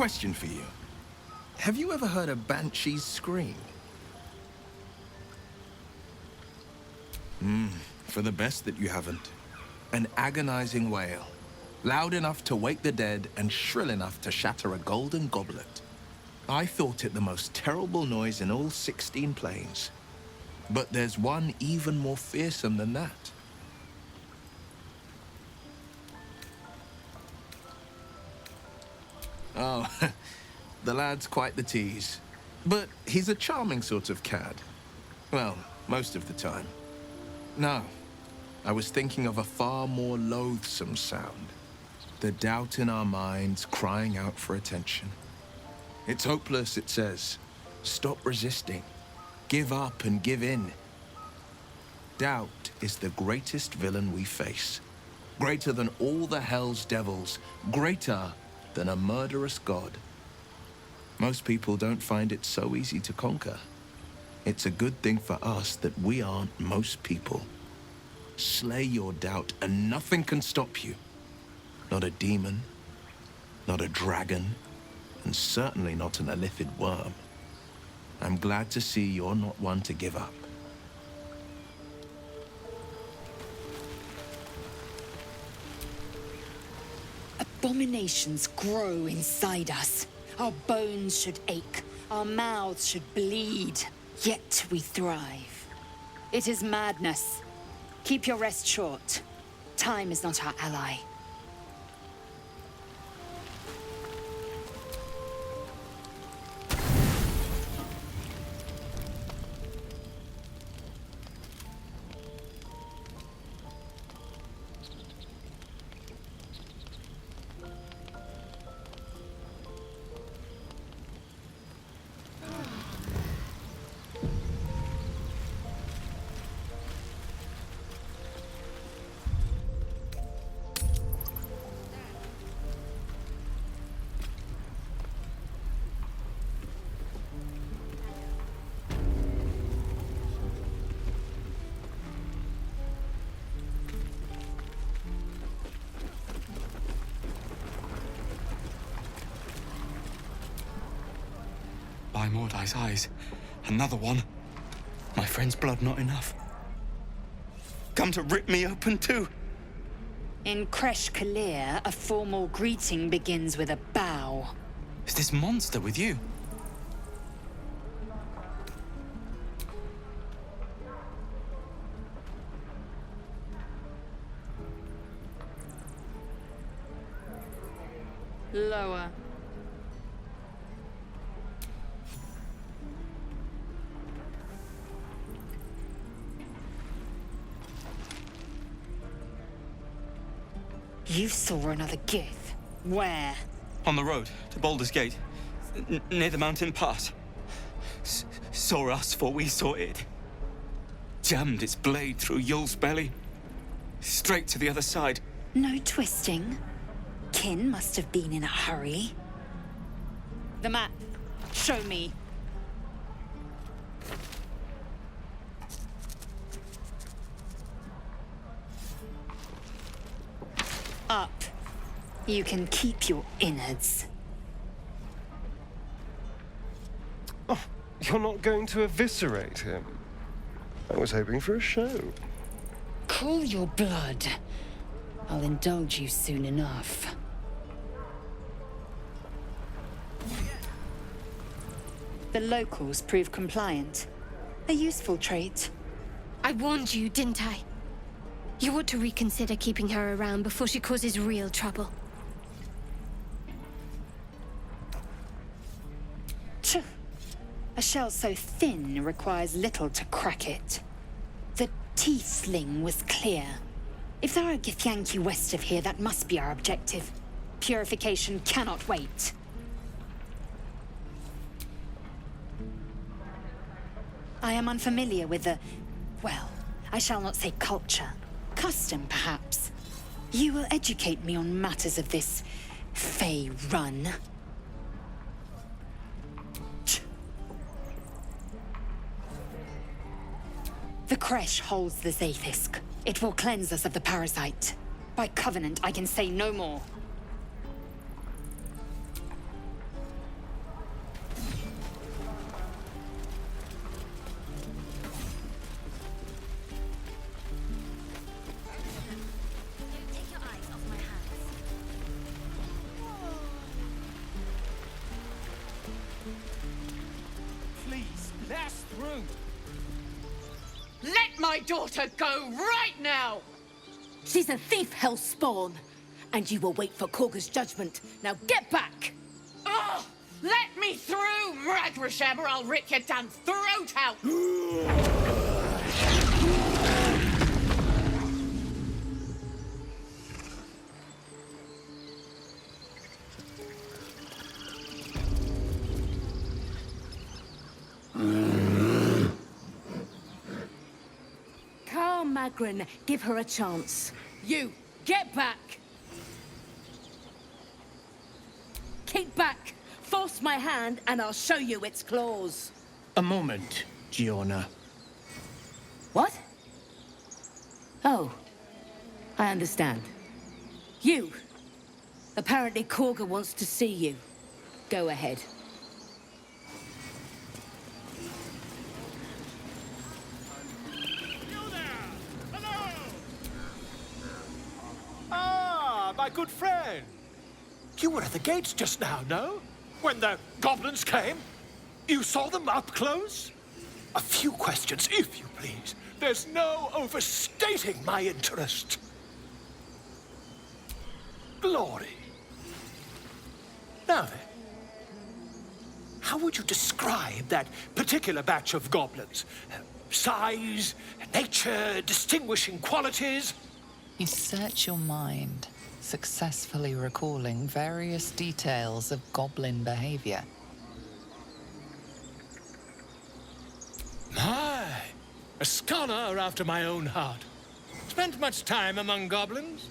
question for you. Have you ever heard a banshee's scream? For the best that you haven't. An agonizing wail. Loud enough to wake the dead and shrill enough to shatter a golden goblet. I thought it the most terrible noise in all 16 planes. But there's one even more fearsome than that. Oh, the lad's quite the tease. But he's a charming sort of cad. Well, most of the time. No, I was thinking of a far more loathsome sound. The doubt in our minds crying out for attention. It's hopeless, it says. Stop resisting. Give up and give in. Doubt is the greatest villain we face. Greater than all the hell's devils. Greater than a murderous god. Most people don't find it so easy to conquer. It's a good thing for us that we aren't most people. Slay your doubt and nothing can stop you. Not a demon, not a dragon, and certainly not an illithid worm. I'm glad to see you're not one to give up. Abominations grow inside us. Our bones should ache, our mouths should bleed, yet we thrive. It is madness. Keep your rest short. Time is not our ally. By Mordai's eyes, another one. My friend's blood not enough. Come to rip me open too. In Kresh Kalir, a formal greeting begins with a bow. Is this monster with you? Lower. You saw another Gith. Where? On the road to Baldur's Gate, near the mountain pass. Saw us, for we saw it. Jammed its blade through Yul's belly. Straight to the other side. No twisting. Kin must have been in a hurry. The map. Show me. Up. You can keep your innards. Oh, you're not going to eviscerate him? I was hoping for a show. Cool your blood. I'll indulge you soon enough. The locals prove compliant. A useful trait. I warned you, didn't I? You ought to reconsider keeping her around before she causes real trouble. Tch. A shell so thin requires little to crack it. The tiefling was clear. If there are Githyanki west of here, that must be our objective. Purification cannot wait. I am unfamiliar with the... well, I shall not say culture. Custom, perhaps. You will educate me on matters of this Fey run. The Kresh holds the Zaithisk. It will cleanse us of the parasite. By covenant, I can say no more. through. Let my daughter go right now! She's a thief, hellspawn. And you will wait for Korga's judgment. Now get back! Oh, let me through, Mragrashem, or I'll rip your damn throat out! Carl Magrin, give her a chance. You, get back! Keep back! Force my hand and I'll show you its claws. A moment, Giorna. What? Oh, I understand. You. Apparently Korga wants to see you. Go ahead. Ah, my good friend. You were at the gates just now, no? When the goblins came? You saw them up close? A few questions, if you please. There's no overstating my interest. Glory. Now then, how would you describe that particular batch of goblins? Size, nature, distinguishing qualities? You search your mind, successfully recalling various details of goblin behavior. My, a scholar after my own heart. Spent much time among goblins?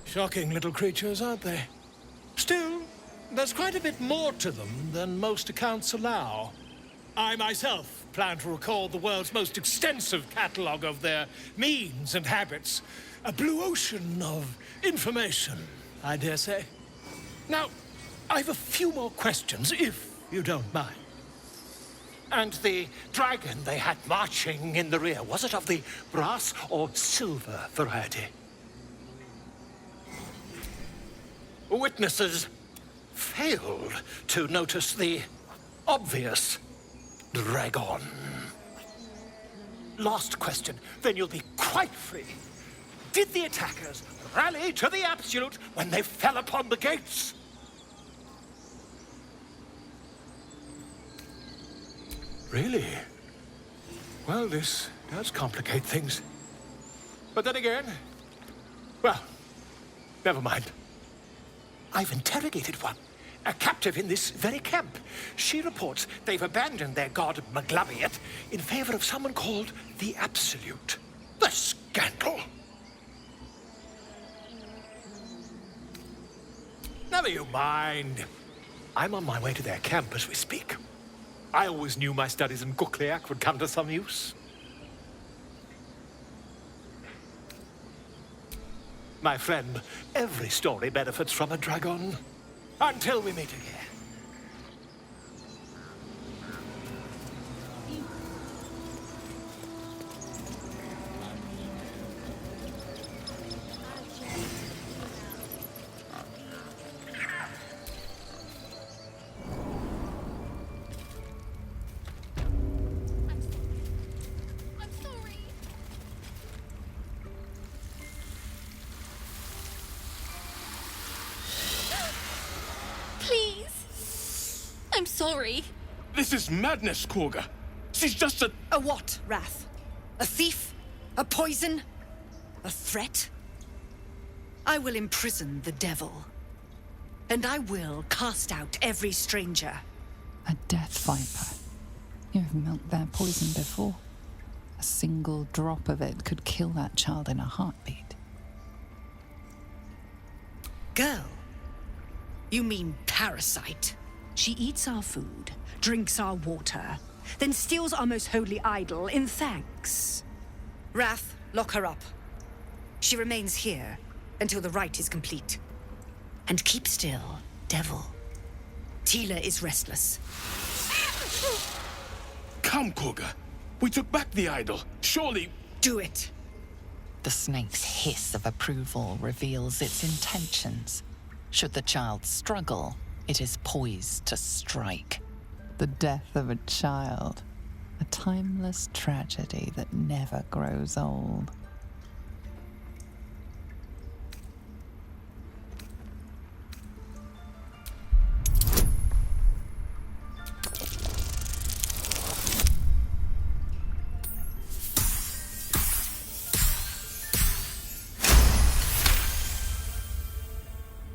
Shocking little creatures, aren't they? Still, there's quite a bit more to them than most accounts allow. I myself plan to record the world's most extensive catalogue of their means and habits. A blue ocean of information, I dare say. Now, I've a few more questions, if you don't mind. And the dragon they had marching in the rear, was it of the brass or silver variety? Witnesses failed to notice the obvious dragon. Last question, then you'll be quite free. Did the attackers rally to the absolute when they fell upon the gates? Really? Well, this does complicate things. But then again, well, never mind. I've interrogated one, a captive in this very camp. She reports they've abandoned their god Maglabiet in favor of someone called the Absolute. The scandal! Never you mind. I'm on my way to their camp as we speak. I always knew my studies in Kukliak would come to some use. My friend, every story benefits from a dragon. Until we meet again. I'm sorry. Please. I'm sorry. This is madness, Korga. She's just a... A what, Wrath? A thief? A poison? A threat? I will imprison the devil. And I will cast out every stranger. A death viper. You've milked their poison before. A single drop of it could kill that child in a heartbeat. Girl? You mean parasite? She eats our food, drinks our water, then steals our most holy idol in thanks. Wrath, lock her up. She remains here until the rite is complete. And keep still, devil. Tila is restless. Come, Korga. We took back the idol. Surely... Do it. The snake's hiss of approval reveals its intentions. Should the child struggle, it is poised to strike. The death of a child. A timeless tragedy that never grows old.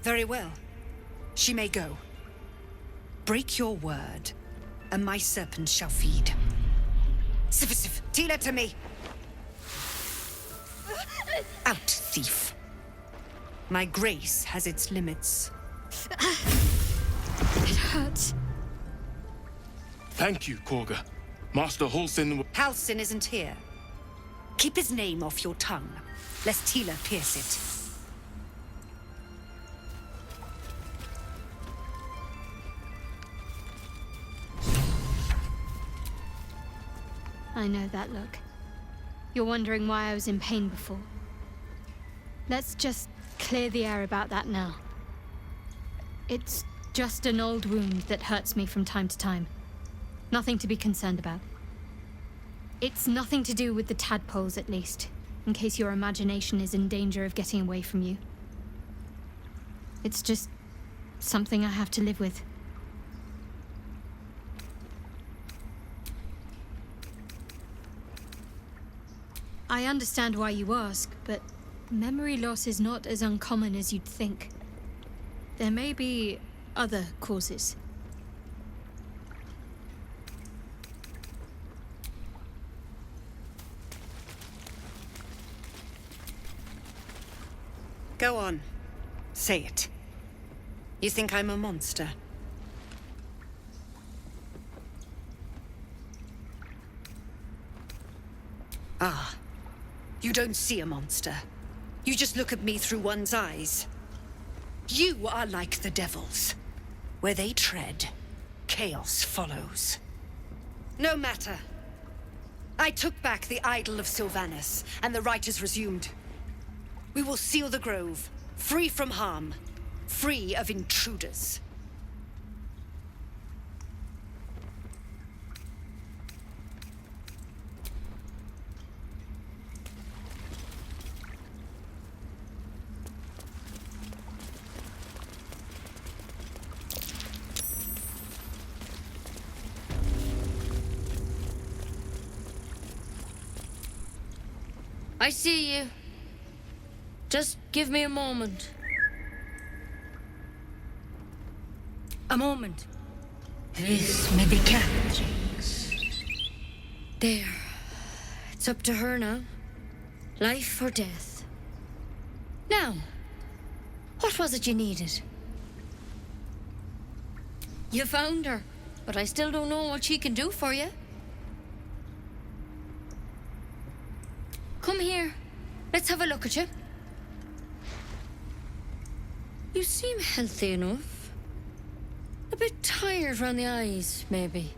Very well. She may go. Break your word, and my serpent shall feed. Sif, Tila to me! Out, thief. My grace has its limits. It hurts. Thank you, Korga. Master Halsin... Halsin isn't here. Keep his name off your tongue, lest Tila pierce it. I know that look. You're wondering why I was in pain before. Let's just clear the air about that now. It's just an old wound that hurts me from time to time. Nothing to be concerned about. It's nothing to do with the tadpoles, at least, in case your imagination is in danger of getting away from you. It's just something I have to live with. I understand why you ask, but memory loss is not as uncommon as you'd think. There may be other causes. Go on. Say it. You think I'm a monster? Ah. You don't see a monster. You just look at me through one's eyes. You are like the devils. Where they tread, chaos follows. No matter. I took back the idol of Sylvanas, and the rite is resumed. We will seal the grove, free from harm, free of intruders. I see you. Just give me a moment. A moment. This may be Catherine's. There. It's up to her now. Life or death. Now, what was it you needed? You found her, but I still don't know what she can do for you. Come here. Let's have a look at you. You seem healthy enough. A bit tired around the eyes, maybe.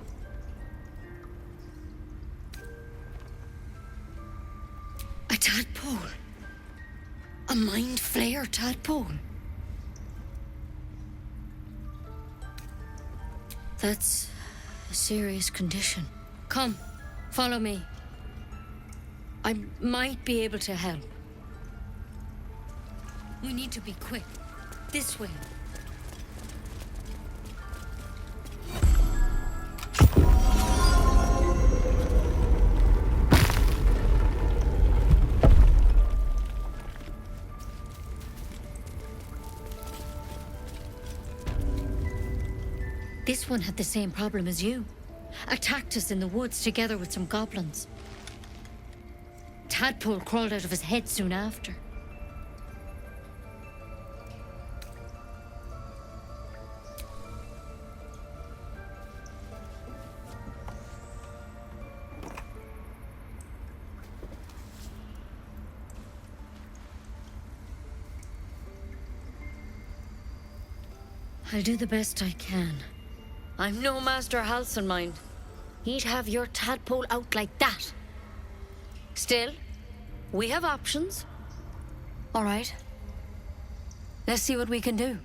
A tadpole. A mind flayer tadpole. That's a serious condition. Come, follow me. I might be able to help. We need to be quick. This way. This one had the same problem as you. Attacked us in the woods together with some goblins. Tadpole crawled out of his head soon after. I'll do the best I can. I'm no Master Halsin, mind. He'd have your tadpole out like that. Still, we have options. All right. Let's see what we can do.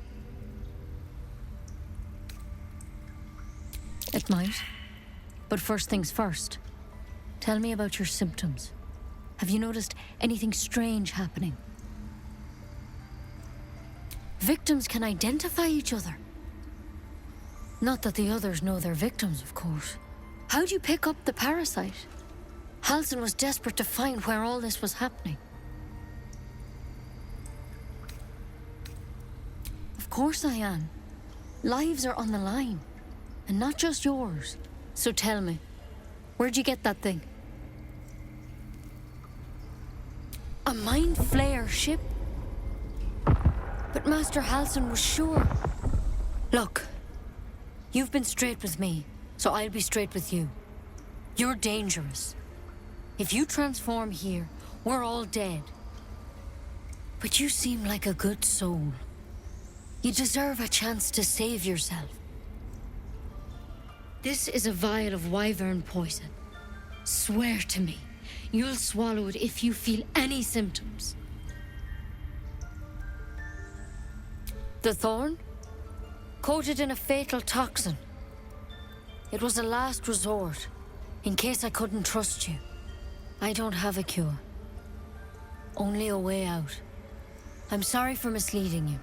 It might. But first things first. Tell me about your symptoms. Have you noticed anything strange happening? Victims can identify each other. Not that the others know they're victims, of course. How'd you pick up the parasite? Halsin was desperate to find where all this was happening. Of course I am. Lives are on the line. And not just yours. So tell me, where'd you get that thing? A Mind Flayer ship? But Master Halsin was sure. Look, you've been straight with me, so I'll be straight with you. You're dangerous. If you transform here, we're all dead. But you seem like a good soul. You deserve a chance to save yourself. This is a vial of wyvern poison. Swear to me, you'll swallow it if you feel any symptoms. The thorn? Coated in a fatal toxin. It was a last resort, in case I couldn't trust you. I don't have a cure. Only a way out. I'm sorry for misleading you,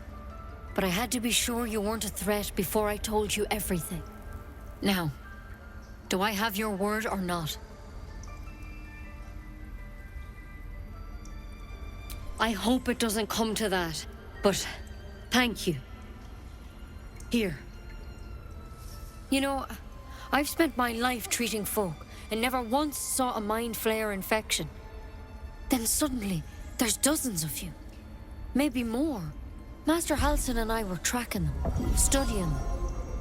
but I had to be sure you weren't a threat before I told you everything. Now, do I have your word or not? I hope it doesn't come to that, but thank you. Here. You know, I've spent my life treating folk and never once saw a Mind Flayer infection. Then suddenly, there's dozens of you. Maybe more. Master Halsin and I were tracking them, studying them,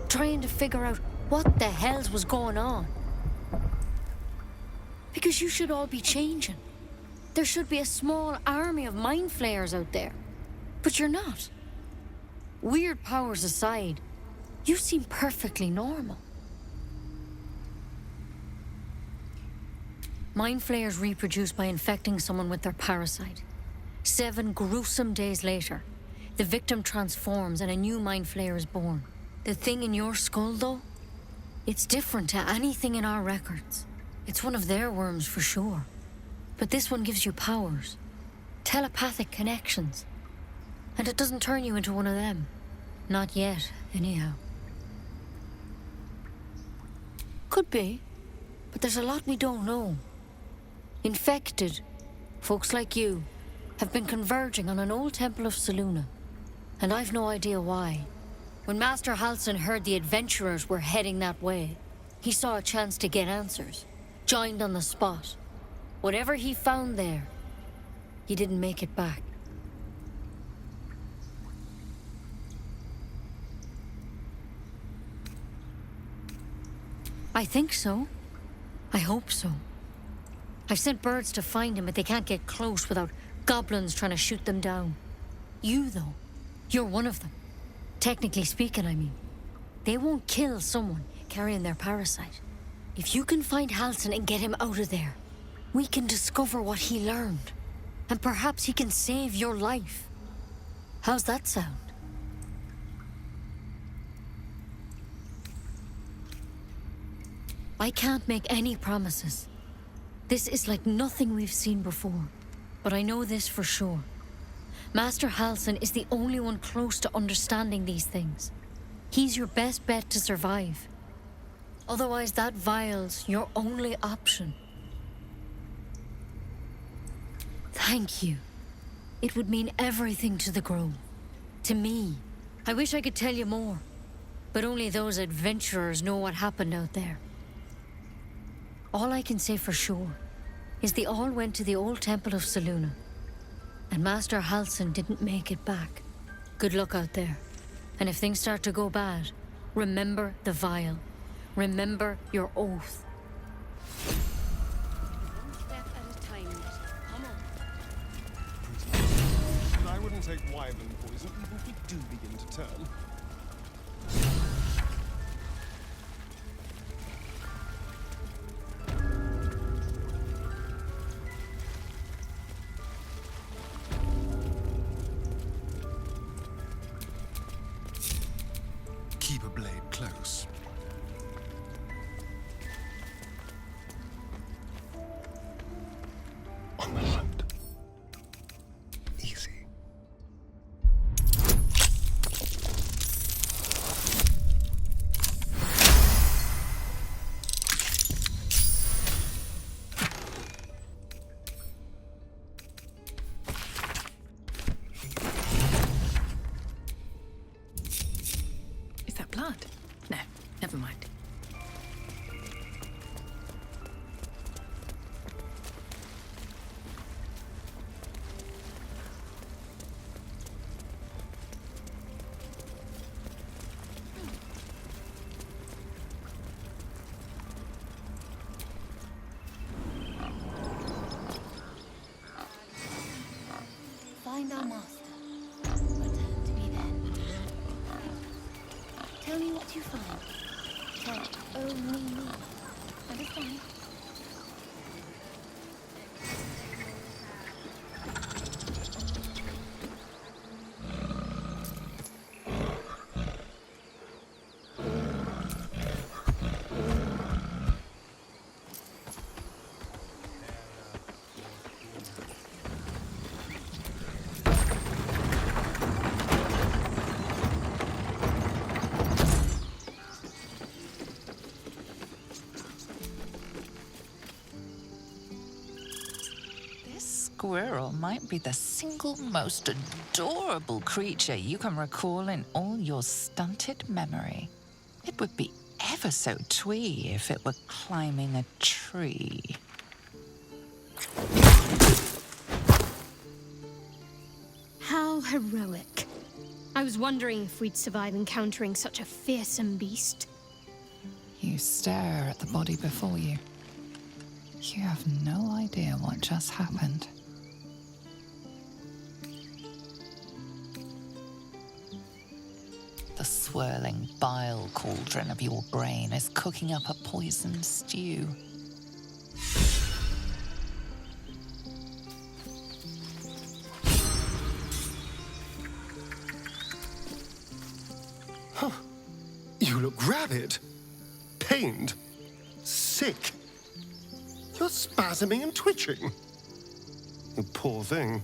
trying to figure out what the hells was going on. Because you should all be changing. There should be a small army of Mind Flayers out there. But you're not. Weird powers aside, you seem perfectly normal. Mind Flayers reproduce by infecting someone with their parasite. 7 gruesome days later, the victim transforms and a new Mind Flayer is born. The thing in your skull, though? It's different to anything in our records. It's one of their worms for sure. But this one gives you powers. Telepathic connections. And it doesn't turn you into one of them. Not yet, anyhow. Could be. But there's a lot we don't know. Infected, folks like you, have been converging on an old temple of Selûne. And I've no idea why. When Master Halsin heard the adventurers were heading that way, he saw a chance to get answers. Joined on the spot. Whatever he found there, he didn't make it back. I think so. I hope so. I've sent birds to find him, but they can't get close without goblins trying to shoot them down. You, though, you're one of them. Technically speaking, I mean. They won't kill someone carrying their parasite. If you can find Halsin and get him out of there, we can discover what he learned. And perhaps he can save your life. How's that sound? I can't make any promises. This is like nothing we've seen before. But I know this for sure. Master Halsin is the only one close to understanding these things. He's your best bet to survive. Otherwise, that vial's your only option. Thank you. It would mean everything to the Grove. To me. I wish I could tell you more. But only those adventurers know what happened out there. All I can say for sure is they all went to the old temple of Selûne. And Master Halsin didn't make it back. Good luck out there. And if things start to go bad, remember the vial. Remember your oath. One step at a time. Come on. I wouldn't take wyvern poison even if we do begin to turn. Keep a blade close. find our master. Return to me then. Tell me what you find. Tell only me. Understand? Squirrel might be the single most adorable creature you can recall in all your stunted memory. It would be ever so twee if it were climbing a tree. How heroic. I was wondering if we'd survive encountering such a fearsome beast. You stare at the body before you. You have no idea what just happened. The swirling bile cauldron of your brain is cooking up a poisoned stew. Huh. You look rabid, pained, sick. You're spasming and twitching. You poor thing.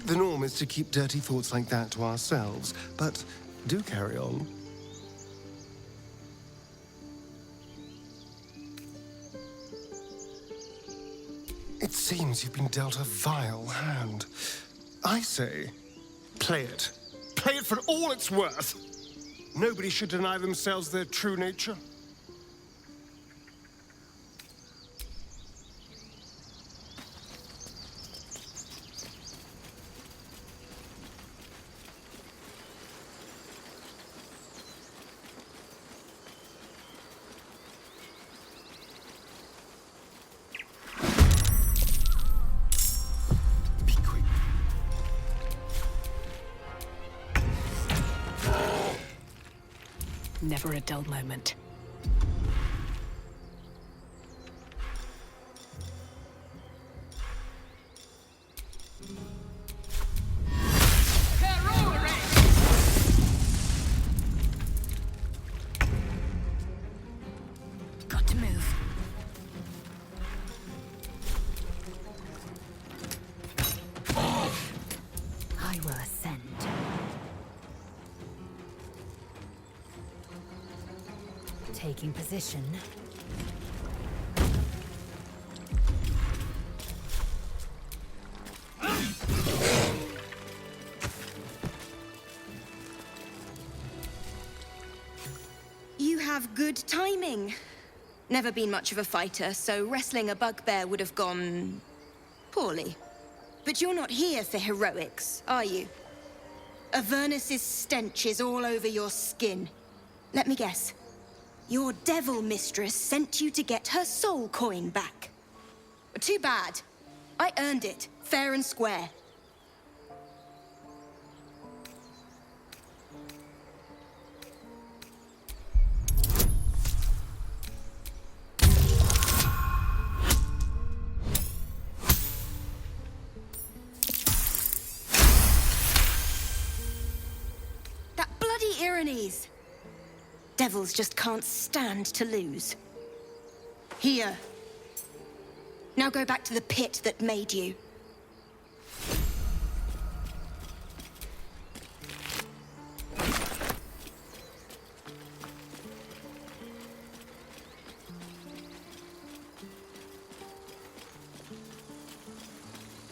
The norm is to keep dirty thoughts like that to ourselves, but do carry on. It seems you've been dealt a vile hand. I say, play it. Play it for all it's worth. Nobody should deny themselves their true nature. Never a dull moment. Got to move. I will ascend. Taking position. You have good timing. Never been much of a fighter, so wrestling a bugbear would have gone poorly. But you're not here for heroics, are you? Avernus's stench is all over your skin. Let me guess. Your devil mistress sent you to get her soul coin back. Too bad. I earned it, fair and square. That bloody Irenes! Devils just can't stand to lose. Here. Now go back to the pit that made you.